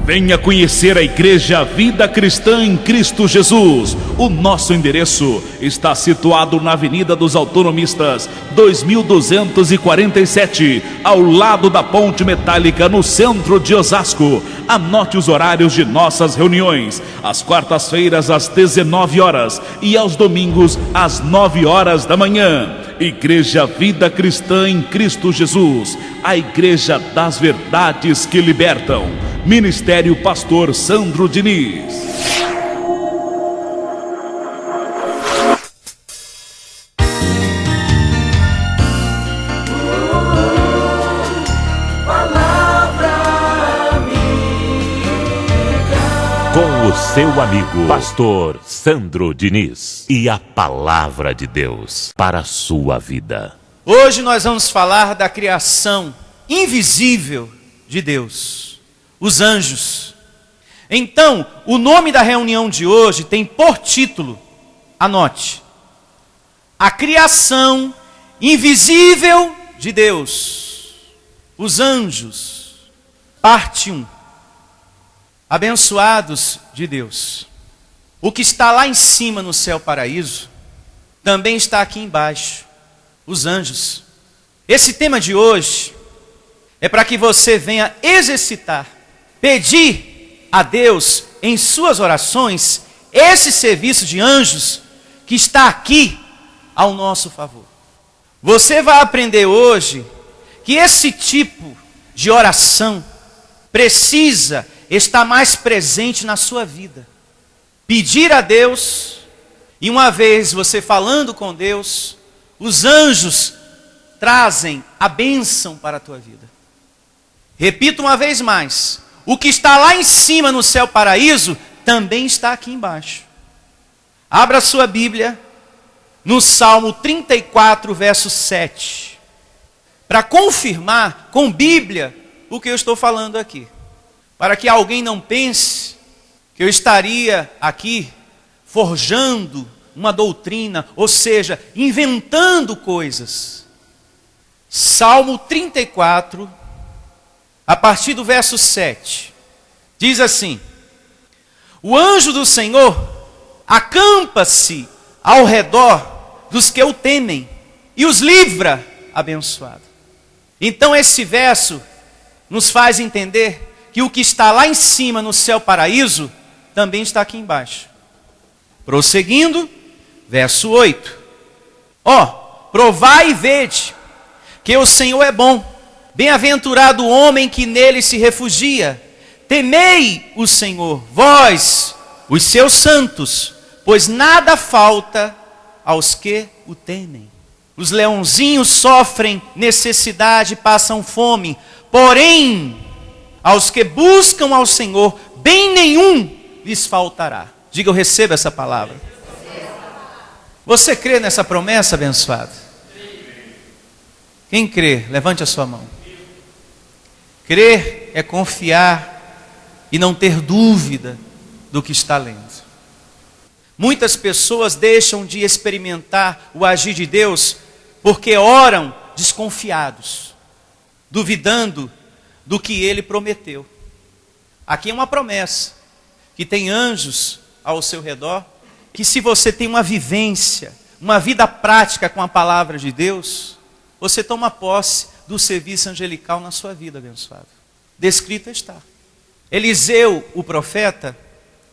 Venha conhecer a Igreja Vida Cristã em Cristo Jesus. O nosso endereço está situado na Avenida dos Autonomistas, 2247, ao lado da Ponte Metálica, no centro de Osasco. Anote os horários de nossas reuniões: às quartas-feiras às 19 horas e aos domingos às 9 horas da manhã. Igreja Vida Cristã em Cristo Jesus, a Igreja das Verdades que Libertam. Ministério Pastor Sandro Diniz. Com o seu amigo Pastor Sandro Diniz e a Palavra de Deus para a sua vida. Hoje nós vamos falar da criação invisível de Deus, os anjos. Então, o nome da reunião de hoje tem por título, anote: a criação invisível de Deus, os anjos, parte 1. Abençoados de Deus, o que está lá em cima no céu paraíso, também está aqui embaixo, os anjos. Esse tema de hoje é para que você venha exercitar, pedir a Deus em suas orações esse serviço de anjos que está aqui ao nosso favor. Você vai aprender hoje que esse tipo de oração precisa estar mais presente na sua vida. Pedir a Deus, e uma vez você falando com Deus, os anjos trazem a bênção para a tua vida. Repito uma vez mais: o que está lá em cima no céu paraíso também está aqui embaixo. Abra sua Bíblia no Salmo 34, verso 7, para confirmar com Bíblia o que eu estou falando aqui, para que alguém não pense que eu estaria aqui forjando uma doutrina, ou seja, inventando coisas. Salmo 34, a partir do verso 7, diz assim: o anjo do Senhor acampa-se ao redor dos que o temem e os livra, abençoado. Então esse verso nos faz entender que o que está lá em cima no céu paraíso também está aqui embaixo. Prosseguindo, verso 8: provai e vede que o Senhor é bom. Bem-aventurado o homem que nele se refugia. Temei o Senhor, vós, os seus santos, pois nada falta aos que o temem. Os leãozinhos sofrem necessidade, passam fome, porém, aos que buscam ao Senhor, bem nenhum lhes faltará. Diga: eu recebo essa palavra. Você crê nessa promessa, abençoado? Quem crê, levante a sua mão. Crer é confiar e não ter dúvida do que está lendo. Muitas pessoas deixam de experimentar o agir de Deus porque oram desconfiados, duvidando do que Ele prometeu. Aqui é uma promessa, que tem anjos ao seu redor, que se você tem uma vivência, uma vida prática com a palavra de Deus, você toma posse do serviço angelical na sua vida, abençoado. Descrito está. Eliseu, o profeta,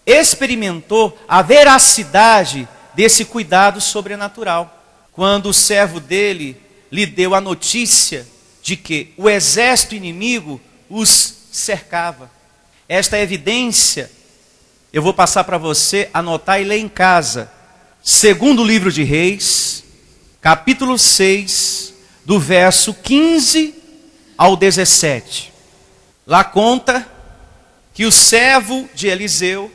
experimentou a veracidade desse cuidado sobrenatural, quando o servo dele lhe deu a notícia de que o exército inimigo os cercava. Esta evidência eu vou passar para você anotar e ler em casa. Segundo livro de Reis, capítulo 6, do verso 15 ao 17. Lá conta que o servo de Eliseu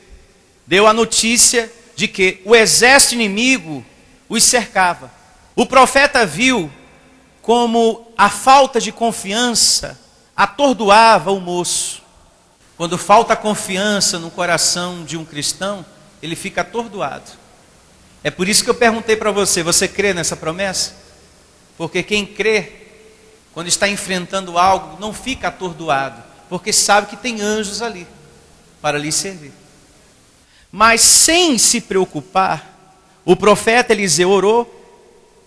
deu a notícia de que o exército inimigo os cercava. O profeta viu como a falta de confiança atordoava o moço. Quando falta confiança no coração de um cristão, ele fica atordoado. É por isso que eu perguntei para você: você crê nessa promessa? Porque quem crê, quando está enfrentando algo, não fica atordoado, porque sabe que tem anjos ali. para lhe servir. Mas sem se preocupar, o profeta Eliseu orou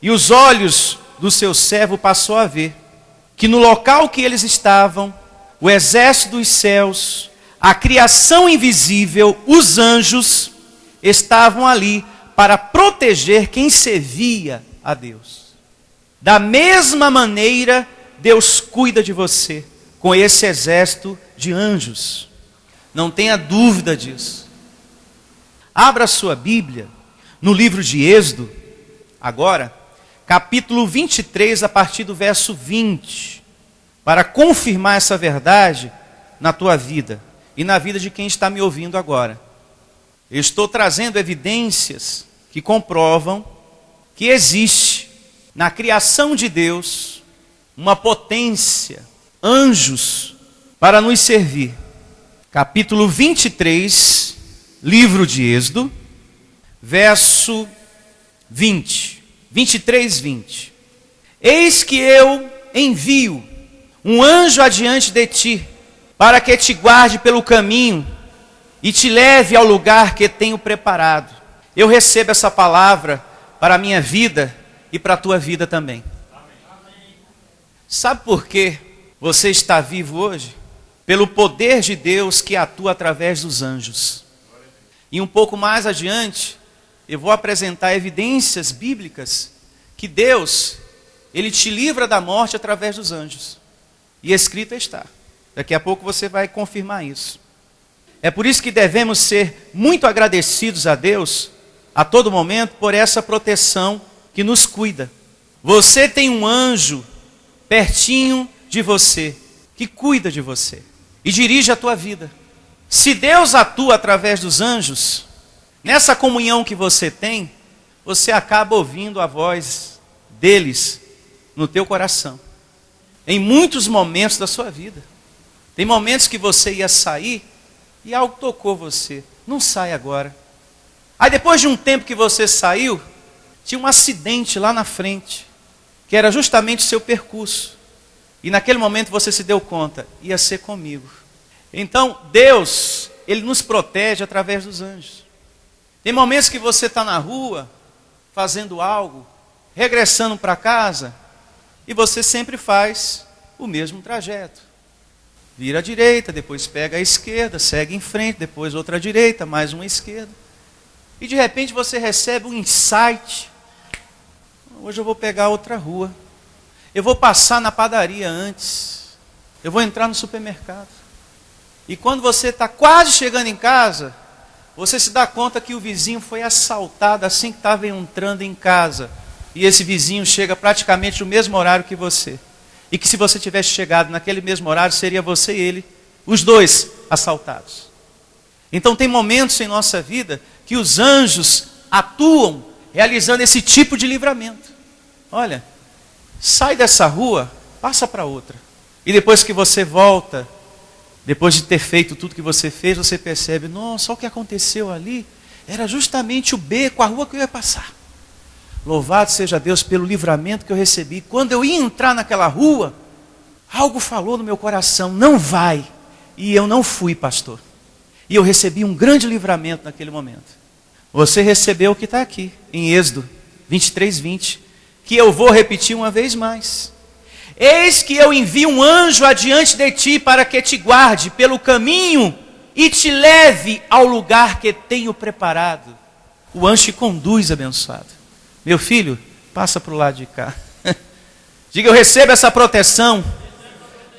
e os olhos do seu servo passou a ver que no local que eles estavam, o exército dos céus, a criação invisível, os anjos, estavam ali para proteger quem servia a Deus. Da mesma maneira, Deus cuida de você com esse exército de anjos. Não tenha dúvida disso. Abra sua Bíblia no livro de Êxodo, agora, capítulo 23, a partir do verso 20, para confirmar essa verdade na tua vida e na vida de quem está me ouvindo agora. Eu estou trazendo evidências que comprovam que existe na criação de Deus uma potência, anjos, para nos servir. Capítulo 23, livro de Êxodo, verso 20. 23, 20. Eis que eu envio um anjo adiante de ti, para que te guarde pelo caminho e te leve ao lugar que tenho preparado. Eu recebo essa palavra para a minha vida e para a tua vida também. Sabe por que você está vivo hoje? Pelo poder de Deus que atua através dos anjos. E um pouco mais adiante, eu vou apresentar evidências bíblicas que Deus, Ele te livra da morte através dos anjos. E escrito está. Daqui a pouco você vai confirmar isso. É por isso que devemos ser muito agradecidos a Deus, a todo momento, por essa proteção que nos cuida. Você tem um anjo pertinho de você, que cuida de você e dirige a tua vida. Se Deus atua através dos anjos, nessa comunhão que você tem, você acaba ouvindo a voz deles no teu coração. Em muitos momentos da sua vida. Tem momentos que você ia sair e algo tocou você. Não sai agora. Aí depois de um tempo que você saiu, tinha um acidente lá na frente, que era justamente o seu percurso. E naquele momento você se deu conta, ia ser comigo. Então Deus, Ele nos protege através dos anjos. Tem momentos que você está na rua, fazendo algo, regressando para casa, e você sempre faz o mesmo trajeto. Vira à direita, depois pega a esquerda, segue em frente, depois outra direita, mais uma esquerda. E de repente você recebe um insight. Hoje eu vou pegar outra rua. Eu vou passar na padaria antes. Eu vou entrar no supermercado. E quando você está quase chegando em casa, você se dá conta que o vizinho foi assaltado assim que estava entrando em casa. E esse vizinho chega praticamente no mesmo horário que você. E que se você tivesse chegado naquele mesmo horário, seria você e ele, os dois assaltados. Então tem momentos em nossa vida que os anjos atuam realizando esse tipo de livramento. Olha, sai dessa rua, passa para outra. E depois que você volta, depois de ter feito tudo que você fez, você percebe, nossa, olha o que aconteceu ali, era justamente o beco, a rua que eu ia passar. Louvado seja Deus pelo livramento que eu recebi. Quando eu ia entrar naquela rua, algo falou no meu coração, não vai. E eu não fui, pastor. E eu recebi um grande livramento naquele momento. Você recebeu o que está aqui, em Êxodo 23, 20, que eu vou repetir uma vez mais. Eis que eu envio um anjo adiante de ti para que te guarde pelo caminho e te leve ao lugar que tenho preparado. O anjo te conduz, abençoado. Meu filho, passa para o lado de cá. Diga, eu recebo essa proteção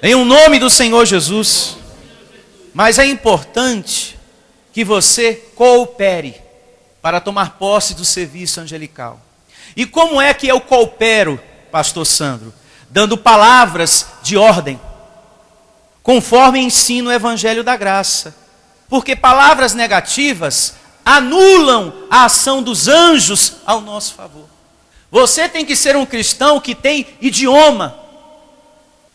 em um nome do Senhor Jesus. Mas é importante que você coopere para tomar posse do serviço angelical. E como é que eu coopero, pastor Sandro? Dando palavras de ordem, conforme ensina o Evangelho da Graça. Porque palavras negativas anulam a ação dos anjos ao nosso favor. Você tem que ser um cristão que tem idioma,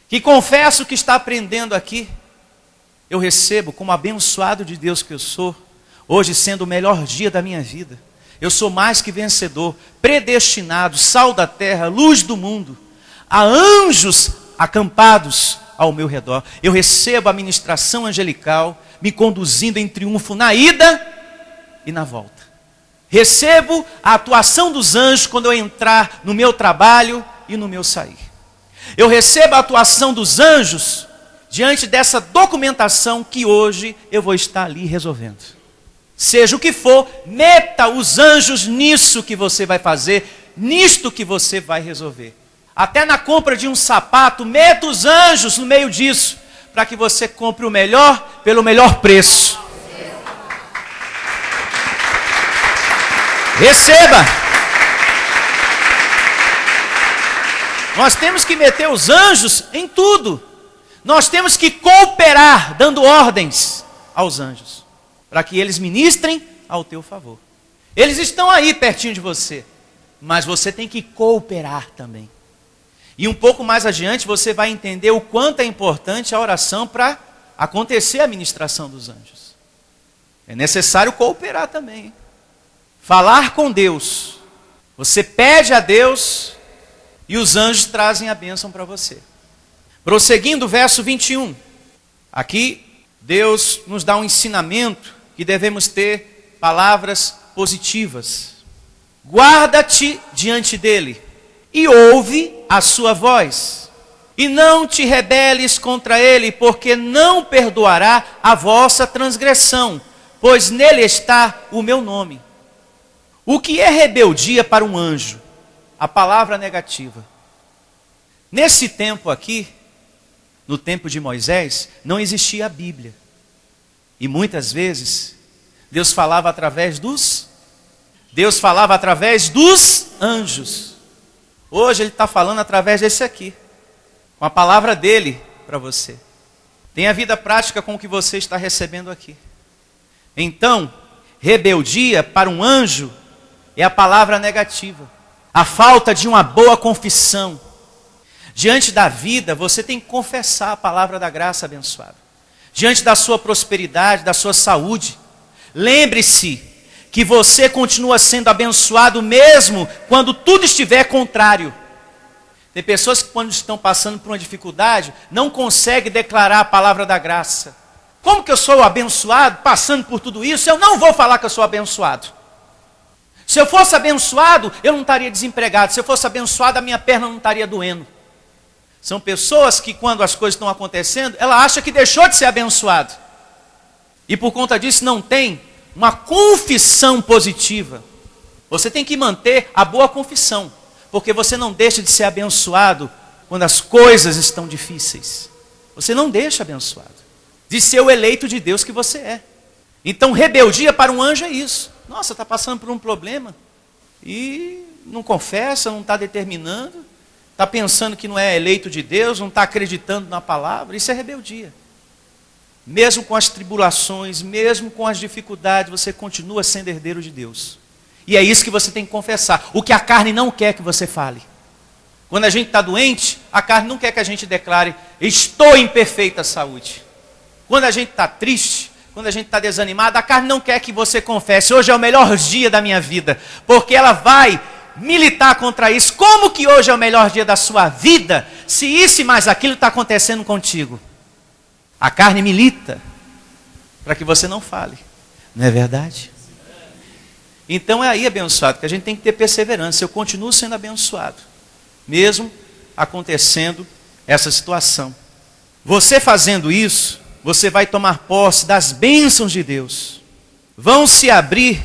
que confessa o que está aprendendo aqui. Eu recebo, como abençoado de Deus que eu sou, hoje sendo o melhor dia da minha vida. Eu sou mais que vencedor, predestinado, sal da terra, luz do mundo. Há anjos acampados ao meu redor. Eu recebo a ministração angelical me conduzindo em triunfo na ida e na volta. Recebo a atuação dos anjos quando eu entrar no meu trabalho e no meu sair. Eu recebo a atuação dos anjos diante dessa documentação que hoje eu vou estar ali resolvendo. Seja o que for, meta os anjos nisso que você vai fazer, nisto que você vai resolver. Até na compra de um sapato, meta os anjos no meio disso, para que você compre o melhor pelo melhor preço. Receba! Nós temos que meter os anjos em tudo. Nós temos que cooperar, dando ordens aos anjos, para que eles ministrem ao teu favor. Eles estão aí pertinho de você, mas você tem que cooperar também. E um pouco mais adiante você vai entender o quanto é importante a oração para acontecer a ministração dos anjos. É necessário cooperar também. Falar com Deus. Você pede a Deus e os anjos trazem a bênção para você. Prosseguindo o verso 21. Aqui Deus nos dá um ensinamento que devemos ter palavras positivas. Guarda-te diante dele e ouve a sua voz. E não te rebeles contra ele, porque não perdoará a vossa transgressão, pois nele está o meu nome. O que é rebeldia para um anjo? A palavra negativa. Nesse tempo aqui, no tempo de Moisés, não existia a Bíblia. E muitas vezes, Deus falava através dos anjos. Hoje Ele está falando através desse aqui, com a palavra dEle para você. Tenha vida prática com o que você está recebendo aqui. Então, rebeldia para um anjo é a palavra negativa. A falta de uma boa confissão. Diante da vida, você tem que confessar a palavra da graça abençoada. Diante da sua prosperidade, da sua saúde. Lembre-se que você continua sendo abençoado mesmo quando tudo estiver contrário. Tem pessoas que quando estão passando por uma dificuldade, não conseguem declarar a palavra da graça. Como que eu sou abençoado passando por tudo isso? Eu não vou falar que eu sou abençoado. Se eu fosse abençoado, eu não estaria desempregado. Se eu fosse abençoado, a minha perna não estaria doendo. São pessoas que quando as coisas estão acontecendo, ela acha que deixou de ser abençoado. E por conta disso não tem uma confissão positiva. Você tem que manter a boa confissão, porque você não deixa de ser abençoado quando as coisas estão difíceis. Você não deixa abençoado de ser o eleito de Deus que você é. Então rebeldia para um anjo é isso. Nossa, está passando por um problema e não confessa, não está determinando, está pensando que não é eleito de Deus, não está acreditando na palavra. Isso é rebeldia. Mesmo com as tribulações, mesmo com as dificuldades, você continua sendo herdeiro de Deus. E é isso que você tem que confessar. O que a carne não quer que você fale. Quando a gente está doente, a carne não quer que a gente declare, estou em perfeita saúde. Quando a gente está triste, quando a gente está desanimado, a carne não quer que você confesse, hoje é o melhor dia da minha vida. Porque ela vai militar contra isso. Como que hoje é o melhor dia da sua vida, se isso e mais aquilo está acontecendo contigo? A carne milita para que você não fale. Não é verdade? Então é aí, abençoado, que a gente tem que ter perseverança. Eu continuo sendo abençoado, mesmo acontecendo essa situação. Você fazendo isso, você vai tomar posse das bênçãos de Deus. Vão se abrir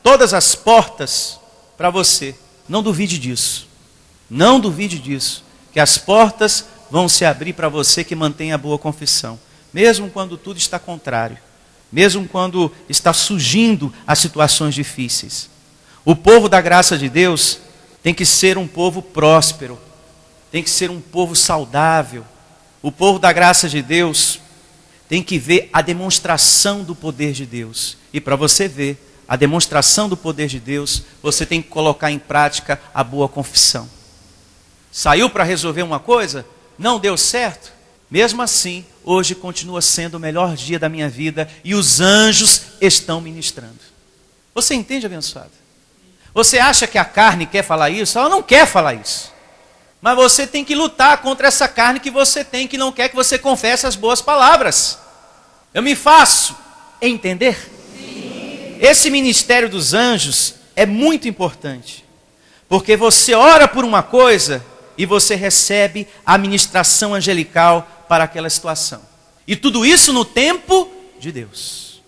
todas as portas para você. Não duvide disso. Não duvide disso. Que as portas vão se abrir para você que mantém a boa confissão. Mesmo quando tudo está contrário. Mesmo quando está surgindo as situações difíceis. O povo da graça de Deus tem que ser um povo próspero. Tem que ser um povo saudável. O povo da graça de Deus tem que ver a demonstração do poder de Deus. E para você ver a demonstração do poder de Deus, você tem que colocar em prática a boa confissão. Saiu para resolver uma coisa? Não deu certo? Mesmo assim, hoje continua sendo o melhor dia da minha vida e os anjos estão ministrando. Você entende, abençoado? Você acha que a carne quer falar isso? Ela não quer falar isso. Mas você tem que lutar contra essa carne que você tem, que não quer que você confesse as boas palavras. Eu me faço entender? Sim. Esse ministério dos anjos é muito importante. Porque você ora por uma coisa e você recebe a ministração angelical para aquela situação. E tudo isso no tempo de Deus.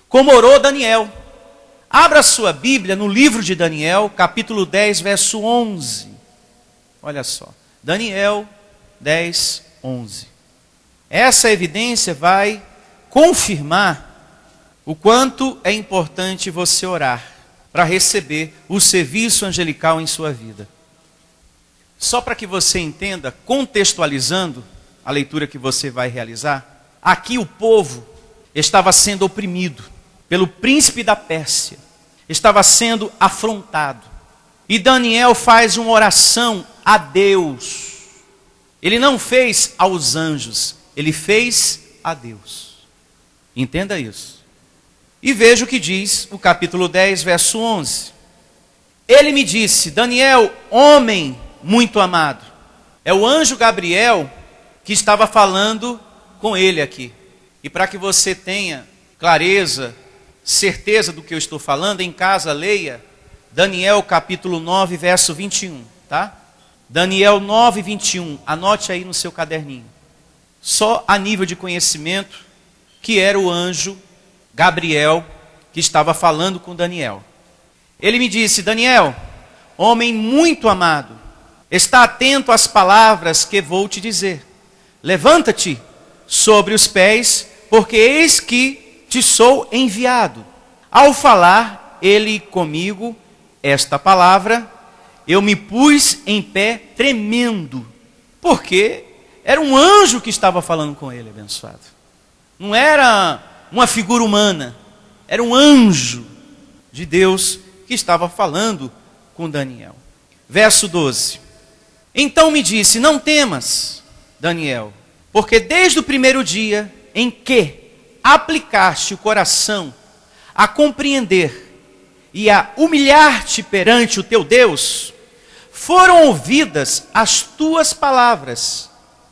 Como orou Daniel. Abra sua Bíblia no livro de Daniel, capítulo 10, verso 11. Olha só. Daniel 10, 11. Essa evidência vai confirmar o quanto é importante você orar para receber o serviço angelical em sua vida. Só para que você entenda, contextualizando a leitura que você vai realizar, aqui o povo estava sendo oprimido pelo príncipe da Pérsia, estava sendo afrontado. E Daniel faz uma oração a Deus. Ele não fez aos anjos, ele fez a Deus. Entenda isso. E veja o que diz o capítulo 10, verso 11. Ele me disse, Daniel, homem muito amado. É o anjo Gabriel que estava falando com ele aqui. E para que você tenha clareza, certeza do que eu estou falando, em casa leia Daniel capítulo 9, verso 21, tá? Daniel 9, 21, anote aí no seu caderninho. Só a nível de conhecimento que era o anjo Gabriel que estava falando com Daniel. Ele me disse, Daniel, homem muito amado, está atento às palavras que vou te dizer. Levanta-te sobre os pés, porque eis que te sou enviado. Ao falar ele comigo esta palavra, eu me pus em pé tremendo, porque era um anjo que estava falando com ele, abençoado. Não era uma figura humana, era um anjo de Deus que estava falando com Daniel. Verso 12. Então me disse, não temas, Daniel, porque desde o primeiro dia em que aplicaste o coração a compreender e a humilhar-te perante o teu Deus, foram ouvidas as tuas palavras,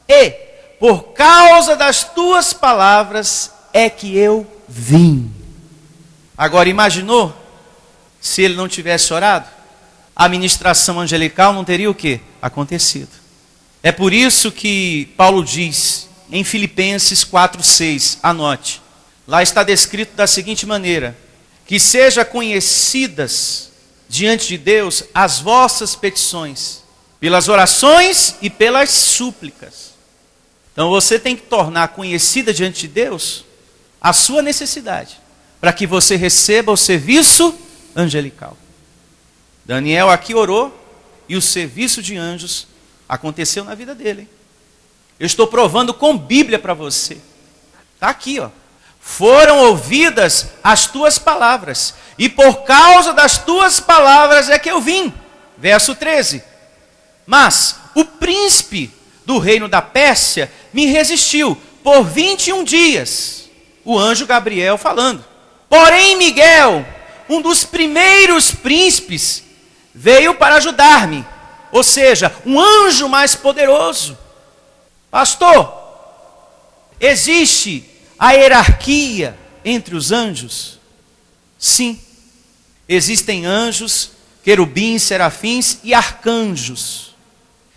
e por causa das tuas palavras é que eu vim. Agora imaginou, se ele não tivesse orado, a ministração angelical não teria o quê? Acontecido. É por isso que Paulo diz em Filipenses 4:6, anote. Lá está descrito da seguinte maneira: que seja conhecidas diante de Deus as vossas petições, pelas orações e pelas súplicas. Então você tem que tornar conhecida diante de Deus a sua necessidade, para que você receba o serviço angelical. Daniel aqui orou e o serviço de anjos aconteceu na vida dele. Eu estou provando com Bíblia para você. Está aqui, ó. Foram ouvidas as tuas palavras, e por causa das tuas palavras é que eu vim. Verso 13. Mas o príncipe do reino da Pérsia me resistiu por 21 dias. O anjo Gabriel falando. Porém Miguel, um dos primeiros príncipes, veio para ajudar-me. Ou seja, um anjo mais poderoso. Pastor, existe a hierarquia entre os anjos? Sim. Existem anjos, querubins, serafins e arcanjos.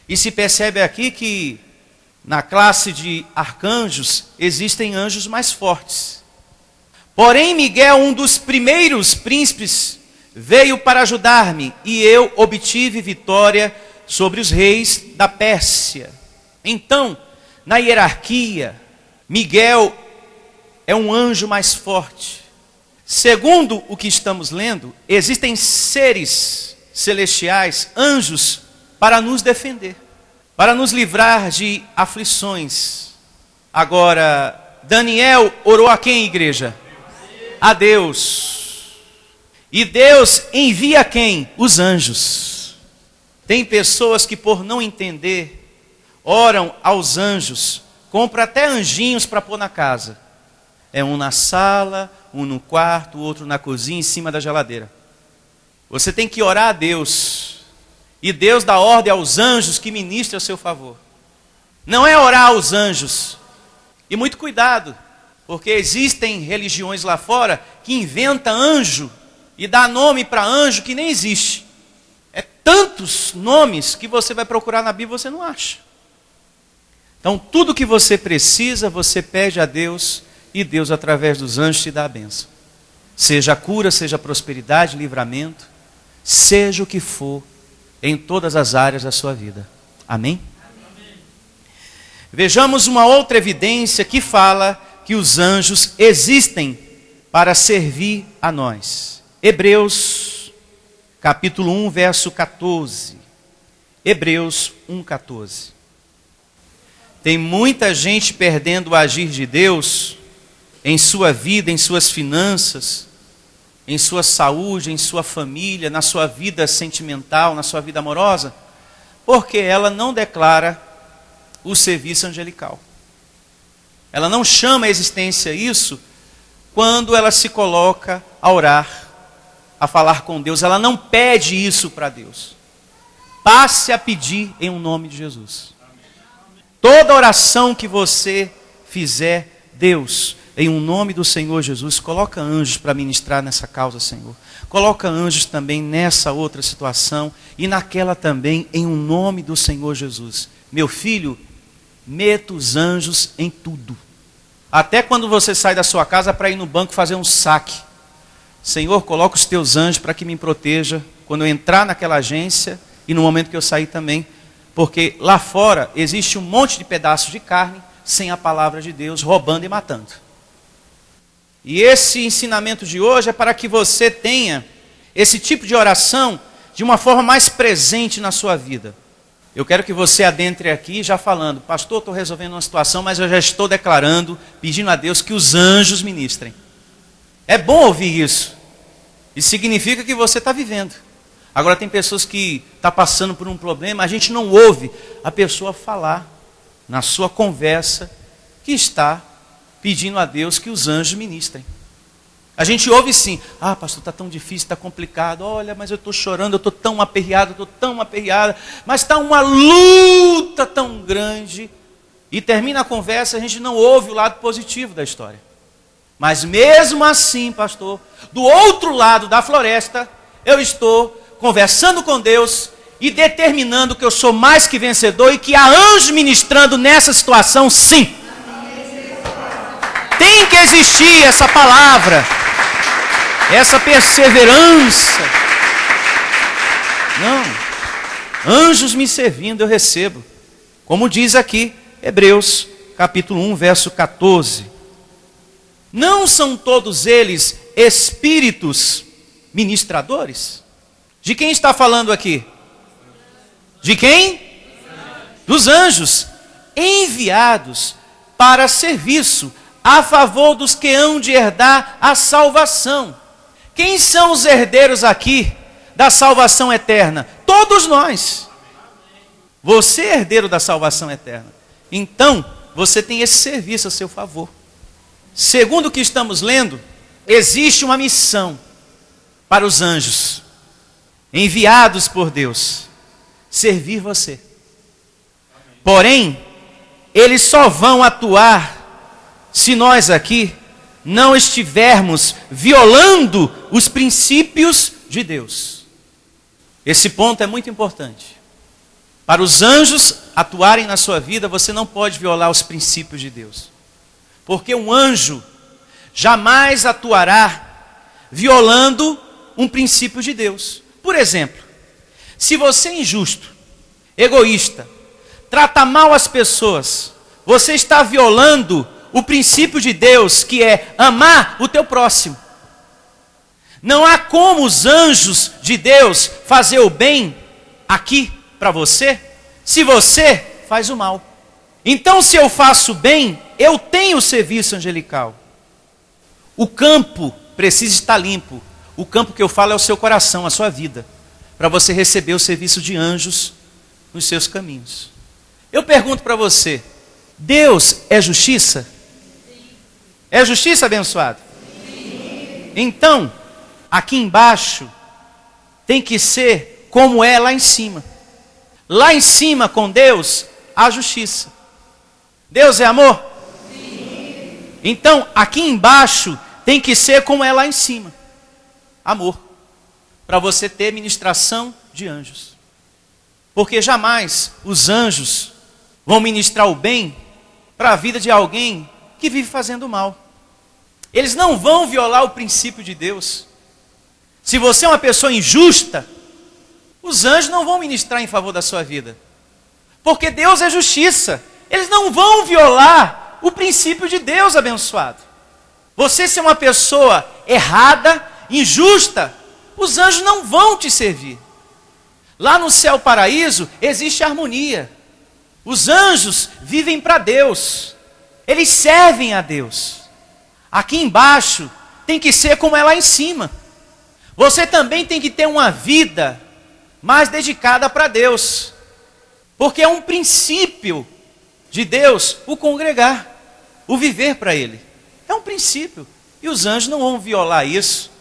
E se percebe aqui que na classe de arcanjos existem anjos mais fortes. Porém Miguel, um dos primeiros príncipes, veio para ajudar-me, e eu obtive vitória sobre os reis da Pérsia. Então, na hierarquia, Miguel é um anjo mais forte. Segundo o que estamos lendo, existem seres celestiais, anjos, para nos defender, para nos livrar de aflições. Agora, Daniel orou a quem, igreja? A Deus. E Deus envia a quem? Os anjos. Tem pessoas que, por não entender, oram aos anjos, compram até anjinhos para pôr na casa. É um na sala, um no quarto, o outro na cozinha, em cima da geladeira. Você tem que orar a Deus E Deus dá ordem aos anjos que ministrem a seu favor. Não é orar aos anjos. E muito cuidado, porque existem religiões lá fora que inventam anjo e dá nome para anjo que nem existe. É tantos nomes que você vai procurar na Bíblia e você não acha. Então tudo que você precisa, você pede a Deus e Deus através dos anjos te dá a bênção. Seja a cura, seja a prosperidade, livramento, seja o que for, em todas as áreas da sua vida. Amém? Amém? Vejamos uma outra evidência que fala que os anjos existem para servir a nós. Hebreus, capítulo 1, verso 14. Hebreus 1, 14. Tem muita gente perdendo o agir de Deus em sua vida, em suas finanças, em sua saúde, em sua família, na sua vida sentimental, na sua vida amorosa, porque ela não declara o serviço angelical. Ela não chama a existência isso quando ela se coloca a orar, a falar com Deus. Ela não pede isso para Deus. Passe a pedir em um nome de Jesus. Toda oração que você fizer, Deus, em um nome do Senhor Jesus, coloca anjos para ministrar nessa causa, Senhor. Coloca anjos também nessa outra situação e naquela também, em um nome do Senhor Jesus. Meu filho, meta os anjos em tudo. Até quando você sai da sua casa para ir no banco fazer um saque. Senhor, coloca os teus anjos para que me proteja quando eu entrar naquela agência e no momento que eu sair também. Porque lá fora existe um monte de pedaços de carne sem a palavra de Deus, roubando e matando. E esse ensinamento de hoje é para que você tenha esse tipo de oração de uma forma mais presente na sua vida. Eu quero que você adentre aqui já falando, pastor, estou resolvendo uma situação, mas eu já estou declarando, pedindo a Deus que os anjos ministrem. É bom ouvir isso. Isso significa que você está vivendo. Agora tem pessoas que estão passando por um problema, a gente não ouve a pessoa falar na sua conversa que está pedindo a Deus que os anjos ministrem. A gente ouve sim, pastor, está tão difícil, está complicado, olha, mas eu estou chorando, eu estou tão aperreada, mas está uma luta tão grande. E termina a conversa, a gente não ouve o lado positivo da história. Mas mesmo assim, pastor, do outro lado da floresta, eu estou conversando com Deus e determinando que eu sou mais que vencedor e que há anjos ministrando nessa situação, sim. Tem que existir essa palavra, essa perseverança. Não, anjos me servindo eu recebo. Como diz aqui, Hebreus, capítulo 1, verso 14. Não são todos eles espíritos ministradores? De quem está falando aqui? De quem? Dos anjos, enviados para serviço a favor dos que hão de herdar a salvação. Quem são os herdeiros aqui da salvação eterna? Todos nós. Você é herdeiro da salvação eterna. Então, você tem esse serviço a seu favor. Segundo o que estamos lendo, existe uma missão para os anjos, enviados por Deus, servir você. Porém, eles só vão atuar se nós aqui não estivermos violando os princípios de Deus. Esse ponto é muito importante. Para os anjos atuarem na sua vida, você não pode violar os princípios de Deus. Porque um anjo jamais atuará violando um princípio de Deus. Por exemplo, se você é injusto, egoísta, trata mal as pessoas, você está violando o princípio de Deus, que é amar o teu próximo. Não há como os anjos de Deus fazer o bem aqui para você, se você faz o mal. Então, se eu faço bem, eu tenho o serviço angelical. O campo precisa estar limpo. O campo que eu falo é o seu coração, a sua vida, para você receber o serviço de anjos nos seus caminhos. Eu pergunto para você, Deus é justiça? É justiça, abençoado? Sim. Então, aqui embaixo, tem que ser como é lá em cima. Lá em cima, com Deus, há justiça. Deus é amor? Sim. Então, aqui embaixo tem que ser como é lá em cima. Amor. Para você ter ministração de anjos. Porque jamais os anjos vão ministrar o bem para a vida de alguém que vive fazendo mal. Eles não vão violar o princípio de Deus. Se você é uma pessoa injusta, os anjos não vão ministrar em favor da sua vida. Porque Deus é justiça. Eles não vão violar o princípio de Deus abençoado. Você ser uma pessoa errada, injusta, os anjos não vão te servir. Lá no céu paraíso existe harmonia. Os anjos vivem para Deus. Eles servem a Deus. Aqui embaixo tem que ser como é lá em cima. Você também tem que ter uma vida mais dedicada para Deus. Porque é um princípio de Deus o congregar, o viver para Ele. É um princípio. E os anjos não vão violar isso,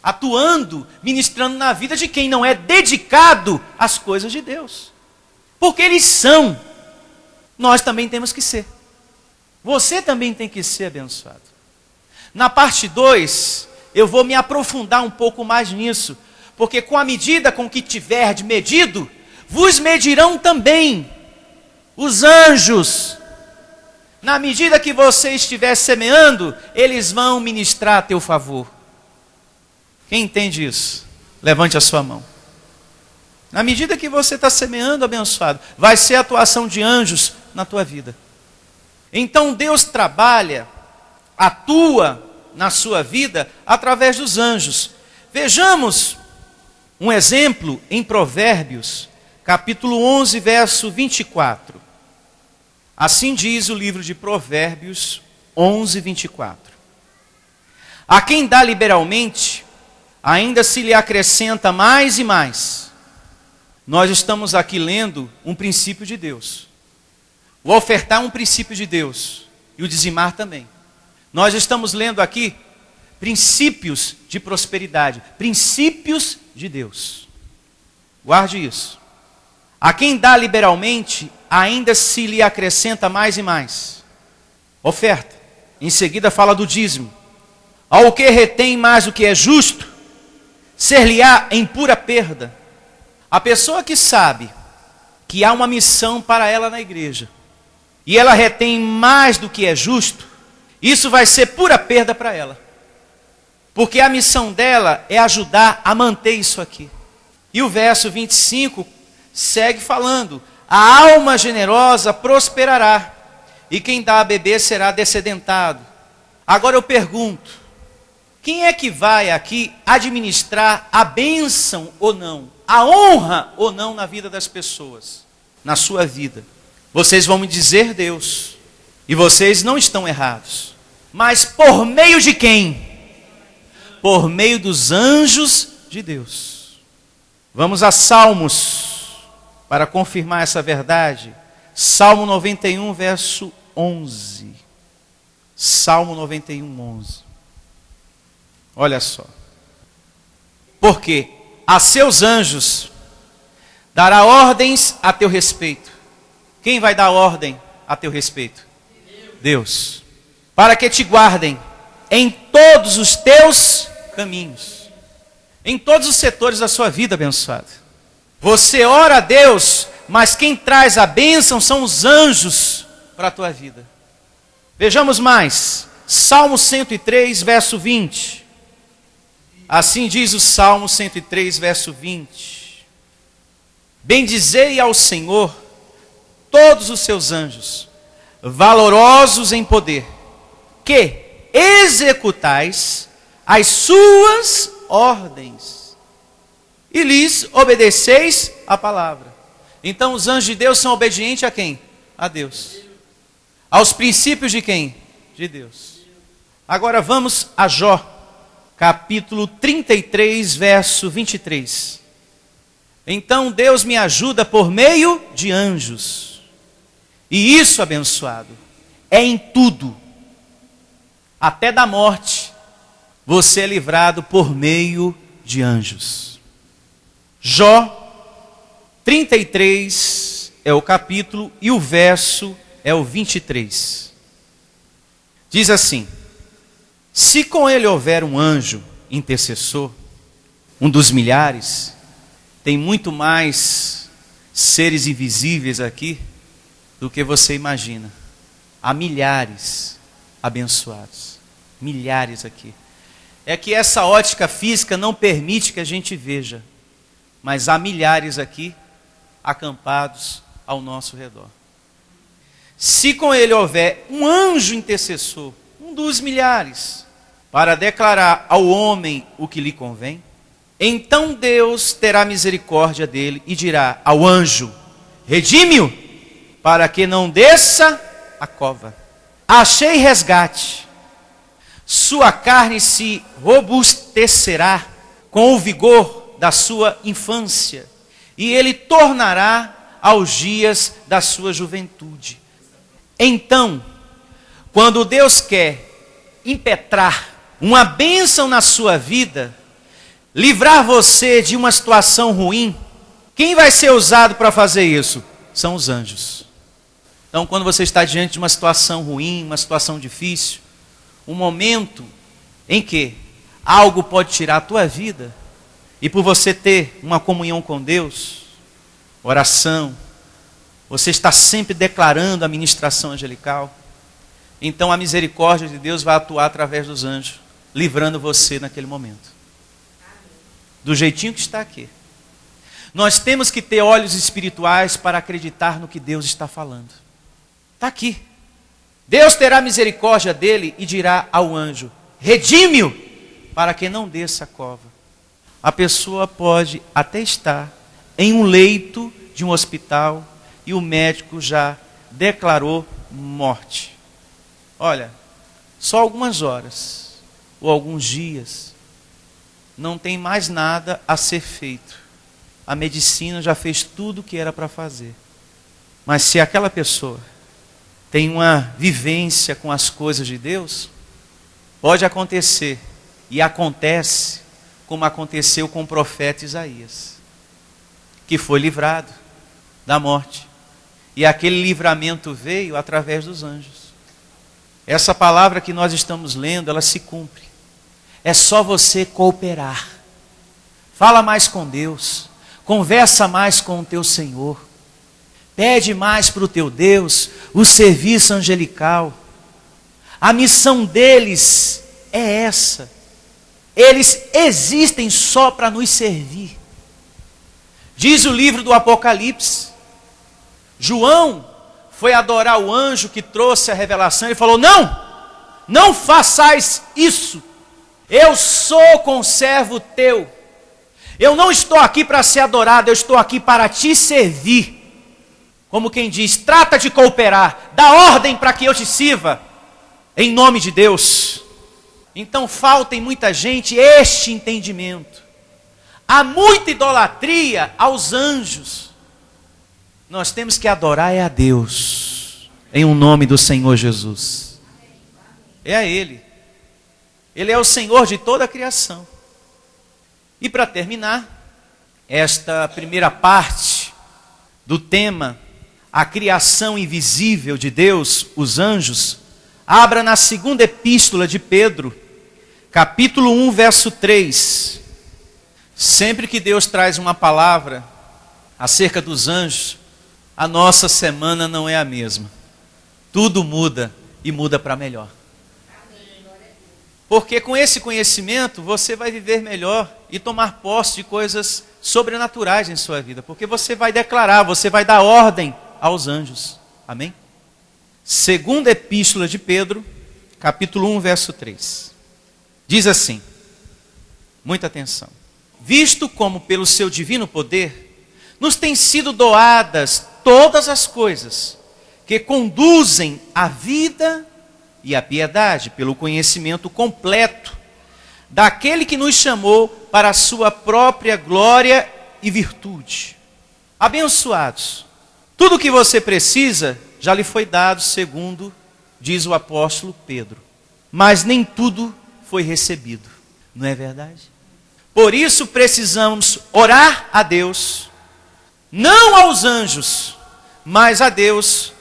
atuando, ministrando na vida de quem não é dedicado às coisas de Deus. Porque eles são. Nós também temos que ser. Você também tem que ser abençoado. Na parte 2, eu vou me aprofundar um pouco mais nisso. Porque com a medida com que tiverdes medido, vos medirão também os anjos. Na medida que você estiver semeando, eles vão ministrar a teu favor. Quem entende isso? Levante a sua mão. Na medida que você está semeando, abençoado, vai ser a atuação de anjos na tua vida. Então Deus trabalha, atua na sua vida através dos anjos. Vejamos um exemplo em Provérbios, capítulo 11, verso 24. Assim diz o livro de Provérbios 11, 24. A quem dá liberalmente, ainda se lhe acrescenta mais e mais. Nós estamos aqui lendo um princípio de Deus. O ofertar é um princípio de Deus. E o dizimar também. Nós estamos lendo aqui princípios de prosperidade. Princípios de Deus. Guarde isso. A quem dá liberalmente, ainda se lhe acrescenta mais e mais. Oferta. Em seguida fala do dízimo. Ao que retém mais do que é justo, ser-lhe-á em pura perda. A pessoa que sabe que há uma missão para ela na igreja, e ela retém mais do que é justo, isso vai ser pura perda para ela. Porque a missão dela é ajudar a manter isso aqui. E o verso 25 segue falando: a alma generosa prosperará, e quem dá a beber será descedentado. Agora eu pergunto, quem é que vai aqui administrar a bênção ou não, a honra ou não na vida das pessoas, na sua vida? Vocês vão me dizer Deus, e vocês não estão errados. Mas por meio de quem? Por meio dos anjos de Deus. Vamos a Salmos, para confirmar essa verdade. Salmo 91, verso 11. Salmo 91, 11. Olha só. Porque a seus anjos dará ordens a teu respeito. Quem vai dar ordem a teu respeito? Deus. Para que te guardem em todos os teus caminhos. Em todos os setores da sua vida, abençoado. Você ora a Deus, mas quem traz a bênção são os anjos para a tua vida. Vejamos mais. Salmo 103, verso 20. Assim diz o Salmo 103, verso 20. Bendizei ao Senhor todos os seus anjos, valorosos em poder, que executais as suas ordens, e lhes obedeceis a palavra. Então os anjos de Deus são obedientes a quem? A Deus. Aos princípios de quem? De Deus. Agora vamos a Jó, capítulo 33, verso 23. Então Deus me ajuda por meio de anjos. E isso, abençoado, é em tudo. Até da morte, você é livrado por meio de anjos. Jó 33 é o capítulo e o verso é o 23. Diz assim: se com ele houver um anjo intercessor, um dos milhares, tem muito mais seres invisíveis aqui do que você imagina. Há milhares abençoados, milhares aqui. É que essa ótica física não permite que a gente veja, mas há milhares aqui acampados ao nosso redor. Se com ele houver um anjo intercessor, um dos milhares, para declarar ao homem o que lhe convém, então Deus terá misericórdia dele e dirá ao anjo: redime-o, para que não desça a cova. Achei resgate. Sua carne se robustecerá com o vigor da sua infância, e ele tornará aos dias da sua juventude. Então, quando Deus quer impetrar uma bênção na sua vida, livrar você de uma situação ruim, quem vai ser usado para fazer isso? São os anjos. Então, quando você está diante de uma situação ruim, uma situação difícil, um momento em que algo pode tirar a tua vida, e por você ter uma comunhão com Deus, oração, você está sempre declarando a ministração angelical, então a misericórdia de Deus vai atuar através dos anjos, livrando você naquele momento. Do jeitinho que está aqui. Nós temos que ter olhos espirituais para acreditar no que Deus está falando. Está aqui. Deus terá misericórdia dele e dirá ao anjo: redime-o, para que não desça a cova. A pessoa pode até estar em um leito de um hospital e o médico já declarou morte. Olha, só algumas horas ou alguns dias, não tem mais nada a ser feito. A medicina já fez tudo o que era para fazer. Mas se aquela pessoa tem uma vivência com as coisas de Deus, pode acontecer, e acontece, como aconteceu com o profeta Isaías, que foi livrado da morte. E aquele livramento veio através dos anjos. Essa palavra que nós estamos lendo, ela se cumpre. É só você cooperar. Fala mais com Deus. Conversa mais com o teu Senhor. Pede mais para o teu Deus o serviço angelical. A missão deles é essa. Eles existem só para nos servir. Diz o livro do Apocalipse. João foi adorar o anjo que trouxe a revelação e falou: não façais isso. Eu sou conservo teu. Eu não estou aqui para ser adorado, eu estou aqui para te servir. Como quem diz, trata de cooperar, dá ordem para que eu te sirva, em nome de Deus. Então falta em muita gente este entendimento. Há muita idolatria aos anjos. Nós temos que adorar a Deus, em um nome do Senhor Jesus. É a Ele. Ele é o Senhor de toda a criação. E para terminar, esta primeira parte do tema, a criação invisível de Deus, os anjos, abra na segunda epístola de Pedro, capítulo 1, verso 3. Sempre que Deus traz uma palavra acerca dos anjos, a nossa semana não é a mesma. Tudo muda e muda para melhor. Porque com esse conhecimento você vai viver melhor e tomar posse de coisas sobrenaturais em sua vida. Porque você vai declarar, você vai dar ordem aos anjos. Amém? Segunda epístola de Pedro, capítulo 1, verso 3. Diz assim, muita atenção. Visto como pelo seu divino poder nos têm sido doadas todas as coisas que conduzem à vida e à piedade, pelo conhecimento completo daquele que nos chamou para a sua própria glória e virtude. Abençoados, tudo o que você precisa já lhe foi dado, segundo diz o apóstolo Pedro. Mas nem tudo foi recebido, não é verdade? Por isso precisamos orar a Deus, não aos anjos, mas a Deus,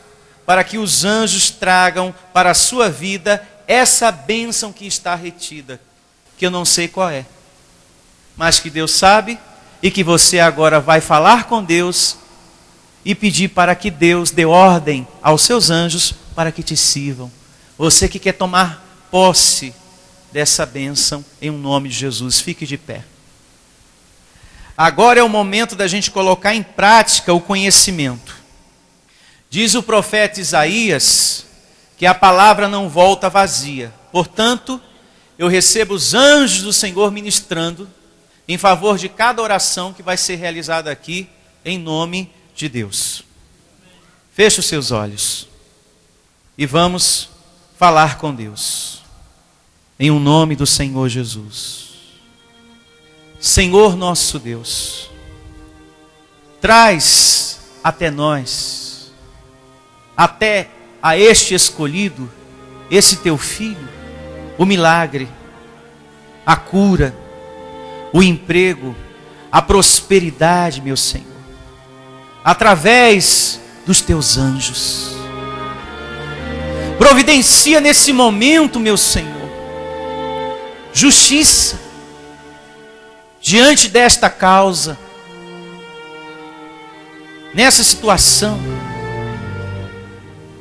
para que os anjos tragam para a sua vida essa bênção que está retida, que eu não sei qual é, mas que Deus sabe, e que você agora vai falar com Deus e pedir para que Deus dê ordem aos seus anjos para que te sirvam. Você que quer tomar posse dessa bênção, em nome de Jesus, fique de pé. Agora é o momento da gente colocar em prática o conhecimento. Diz o profeta Isaías que a palavra não volta vazia. Portanto, eu recebo os anjos do Senhor ministrando em favor de cada oração que vai ser realizada aqui, em nome de Deus. Feche os seus olhos e vamos falar com Deus, em nome do Senhor Jesus. Senhor nosso Deus, traz até nós, até a este escolhido, esse teu filho, o milagre, a cura, o emprego, a prosperidade, meu Senhor, através dos teus anjos. Providencia nesse momento, meu Senhor, justiça diante desta causa, nessa situação,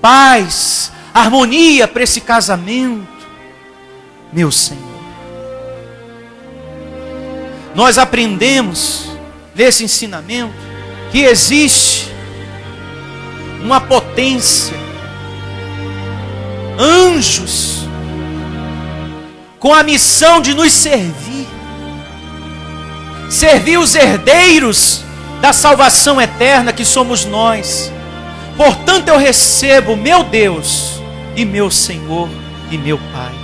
paz, harmonia para esse casamento, meu Senhor. Nós aprendemos nesse ensinamento que existe uma potência, anjos, com a missão de nos servir os herdeiros da salvação eterna que somos nós. Portanto, eu recebo, meu Deus e meu Senhor e meu Pai,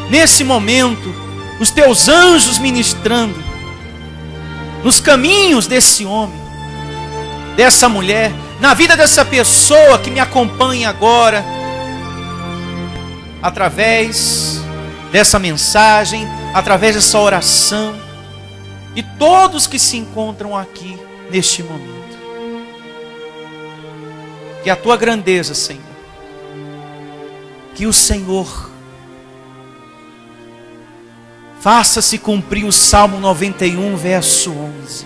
nesse momento, os teus anjos ministrando nos caminhos desse homem, dessa mulher, na vida dessa pessoa que me acompanha agora, através dessa mensagem, através dessa oração, e todos que se encontram aqui neste momento. Que a tua grandeza, Senhor, que o Senhor faça-se cumprir o Salmo 91, verso 11.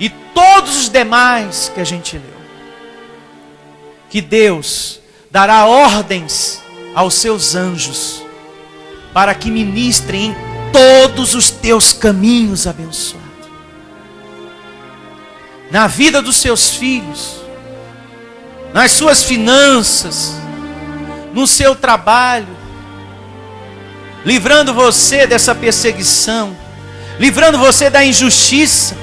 E todos os demais que a gente leu. Que Deus dará ordens aos seus anjos para que ministrem em todos os teus caminhos abençoados. Na vida dos seus filhos, nas suas finanças, no seu trabalho, livrando você dessa perseguição, livrando você da injustiça.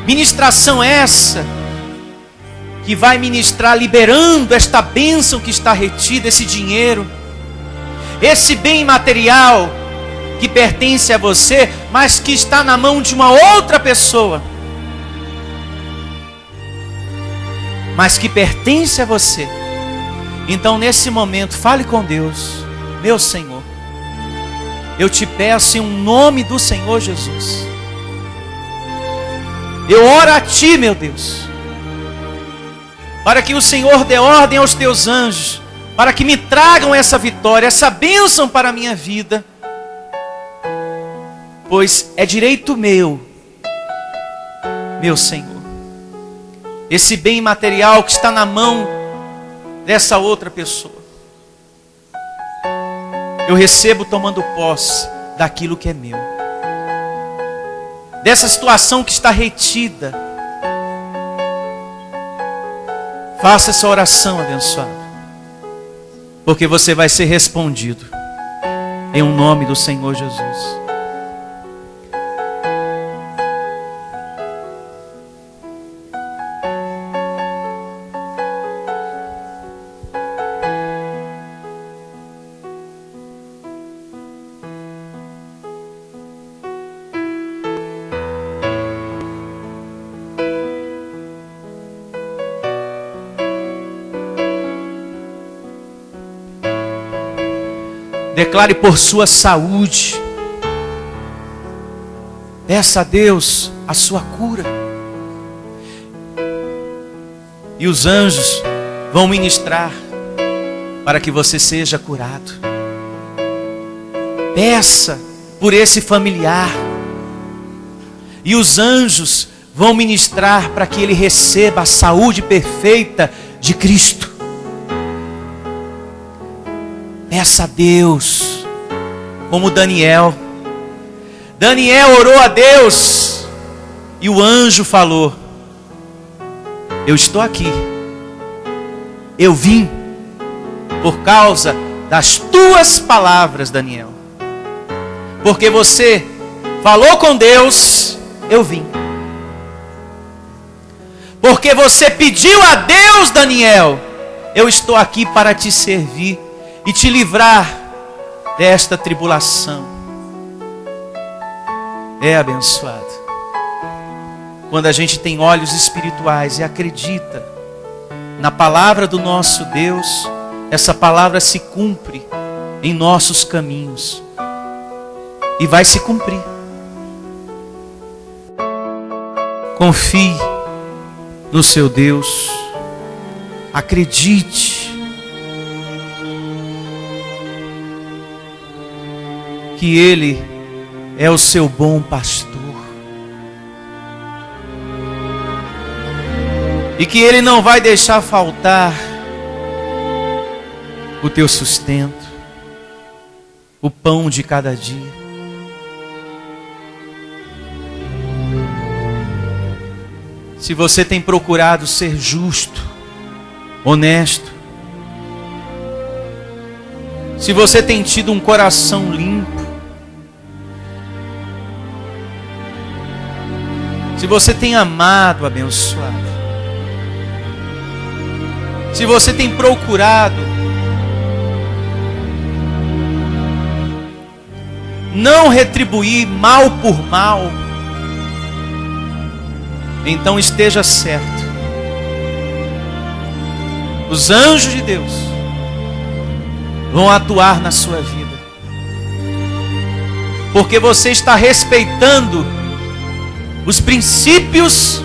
Ministração essa que vai ministrar liberando esta bênção que está retida, esse dinheiro, esse bem material que pertence a você, mas que está na mão de uma outra pessoa, mas que pertence a você. Então, nesse momento, fale com Deus. Meu Senhor, eu te peço em nome do Senhor Jesus, eu oro a Ti, meu Deus, para que o Senhor dê ordem aos Teus anjos, para que me tragam essa vitória, essa bênção para a minha vida, pois é direito meu, meu Senhor, esse bem material que está na mão dessa outra pessoa. Eu recebo tomando posse daquilo que é meu, dessa situação que está retida. Faça essa oração abençoada, porque você vai ser respondido em nome do Senhor Jesus. Declare por sua saúde, Peça a Deus a sua cura. E os anjos vão ministrar para que você seja curado. Peça por esse familiar. E os anjos vão ministrar para que ele receba a saúde perfeita de Cristo. Peça a Deus, como Daniel. Daniel orou a Deus e o anjo falou: eu estou aqui, eu vim por causa das tuas palavras, Daniel. Porque você falou com Deus, eu vim. Porque você pediu a Deus, Daniel, eu estou aqui para te servir e te livrar desta tribulação. É abençoado quando a gente tem olhos espirituais e acredita na palavra do nosso Deus. Essa palavra se cumpre em nossos caminhos e vai se cumprir. Confie no seu Deus, acredite que Ele é o seu bom pastor e que Ele não vai deixar faltar o teu sustento, o pão de cada dia. Se você tem procurado ser justo, honesto, se você tem tido um coração limpo, se você tem amado, abençoado, se você tem procurado não retribuir mal por mal, então esteja certo, os anjos de Deus vão atuar na sua vida, porque você está respeitando os princípios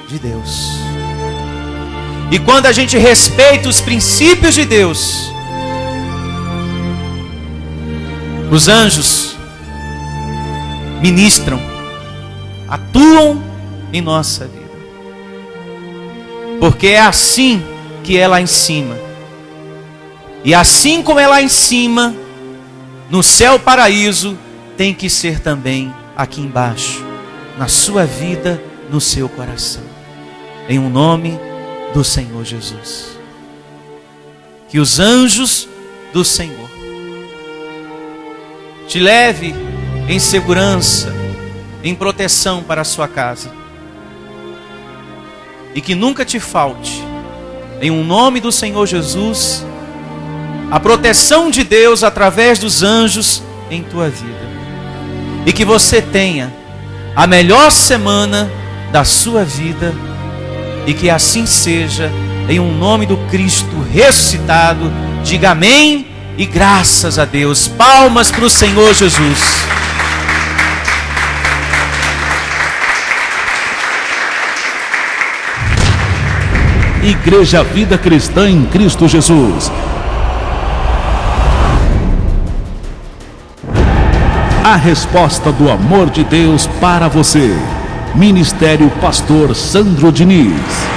de Deus. E quando a gente respeita os princípios de Deus, os anjos ministram, atuam em nossa vida. Porque é assim que é lá em cima. E assim como é lá em cima, no céu paraíso, tem que ser também aqui embaixo, na sua vida, no seu coração. Em um nome do Senhor Jesus. Que os anjos do Senhor te leve em segurança, em proteção para a sua casa. E que nunca te falte, em um nome do Senhor Jesus, a proteção de Deus através dos anjos em tua vida. E que você tenha a melhor semana da sua vida. E que assim seja, em um nome do Cristo ressuscitado. Diga amém e graças a Deus. Palmas para o Senhor Jesus. Igreja Vida Cristã em Cristo Jesus. A resposta do amor de Deus para você. Ministério Pastor Sandro Diniz.